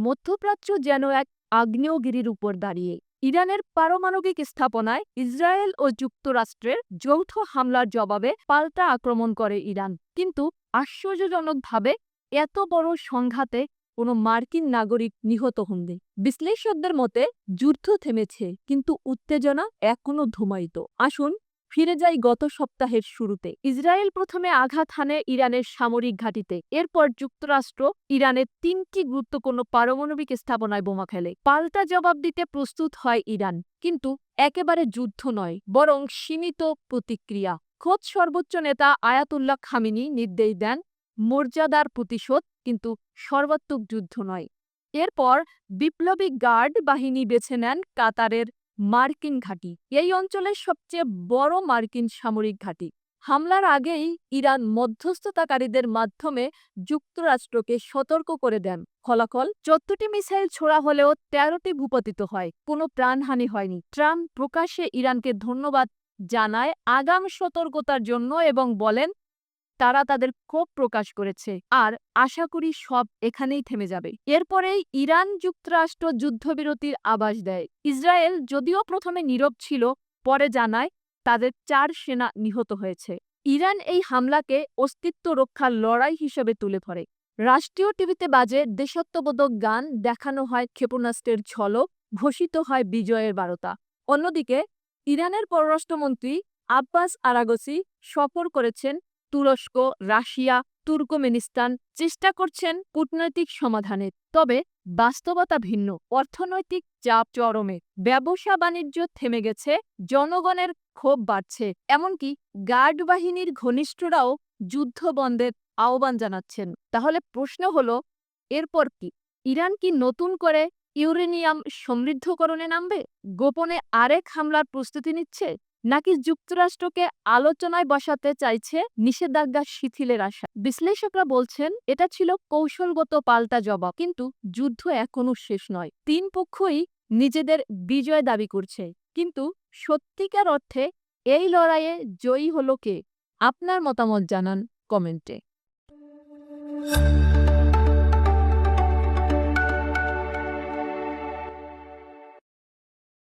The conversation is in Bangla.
মধ্যপ্রাচ্য যেন এক আগ্নেয়গিরির উপর দাঁড়িয়ে। ইরানের পারমাণবিক স্থাপনায় ইসরায়েল ও যুক্তরাষ্ট্রের যৌথ হামলার জবাবে পাল্টা আক্রমণ করে ইরান। কিন্তু আশ্চর্যজনকভাবে এত বড় সংঘাতে কোনো মার্কিন নাগরিক নিহত হননি। বিশ্লেষকদের মতে যুদ্ধ থেমেছে, কিন্তু উত্তেজনা এখনো ধুমায়িত। আসুন ফিরে যাই গত সপ্তাহের শুরুতে। ইসরায়েল প্রথমে আঘাত হানে ইরানের সামরিক ঘাঁটিতে। এরপর যুক্তরাষ্ট্র ইরানের ৩টি গুরুত্বপূর্ণ পারমাণবিক স্থাপনায় বোমা ফেলে। পাল্টা জবাব দিতে প্রস্তুত হয় ইরান, কিন্তু একেবারে যুদ্ধ নয়, বরং সীমিত প্রতিক্রিয়া। খোদ সর্বোচ্চ নেতা আয়াতুল্লাহ খামেনি নির্দেশ দেন মর্যাদার প্রতিশোধ, কিন্তু সর্বাত্মক যুদ্ধ নয়। এরপর বিপ্লবী গার্ড বাহিনী বেছে নেন কাতারের মার্কিন ঘাঁটি, এই অঞ্চলের সবচেয়ে বড় মার্কিন সামরিক ঘাঁটি। হামলার আগেই ইরান মধ্যস্থতাকারীদের মাধ্যমে যুক্তরাষ্ট্রকে সতর্ক করে দেন। ফলাফল ১৪টি মিসাইল ছোড়া হলেও ১৩টি ভূপাতিত হয়, কোনো প্রাণহানি হয়নি। ট্রাম্প প্রকাশ্যে ইরানকে ধন্যবাদ জানায় আগাম সতর্কতার জন্য এবং বলেন তারা তাদের ক্ষোভ প্রকাশ করেছে, আর আশা করি সব এখানেই থেমে যাবে। এরপরেই ইরান যুক্তরাষ্ট্র যুদ্ধবিরতির আভাস দেয়। ইসরায়েল যদিও প্রথমে নীরব ছিল, পরে জানায় তাদের ৪ সেনা নিহত হয়েছে। ইরান এই হামলাকে অস্তিত্ব রক্ষার লড়াই হিসেবে তুলে ধরে। রাষ্ট্রীয় টিভিতে বাজে দেশাত্মবোধক গান, দেখানো হয় ক্ষেপণাস্ত্রের ঝলক, ঘোষিত হয় বিজয়ের বার্তা। অন্যদিকে ইরানের পররাষ্ট্রমন্ত্রী আব্বাস আরাগচি সফর করেছেন তুরস্ক, রাশিয়া, তুর্কমেনিস্তান, চেষ্টা করছেন কূটনৈতিক সমাধানের। তবে বাস্তবতা ভিন্ন। অর্থনৈতিক চাপ চরমে, ব্যবসা বাণিজ্য থেমে গেছে, জনগণের ক্ষোভ বাড়ছে। এমনকি গার্ড বাহিনীর ঘনিষ্ঠরাও যুদ্ধ বন্ধের আহ্বান জানাচ্ছেন। তাহলে প্রশ্ন হলো, এরপর কি? ইরান কি নতুন করে ইউরেনিয়াম সমৃদ্ধকরণে নামবে? গোপনে আরেক হামলার প্রস্তুতি নিচ্ছে? নাকি যুক্তরাষ্ট্রকে আলোচনায় বসাতে চাইছে নিষেধাজ্ঞা শিথিলের আশা? বিশ্লেষকরা বলছেন এটা ছিল কৌশলগত পাল্টা জবাব, কিন্তু যুদ্ধ এখনো শেষ নয়। ৩ পক্ষই নিজেদের বিজয় দাবি করছে, কিন্তু সত্যিকার অর্থে এই লড়াইয়ে জয়ী হলো কে? আপনার মতামত জানান কমেন্টে।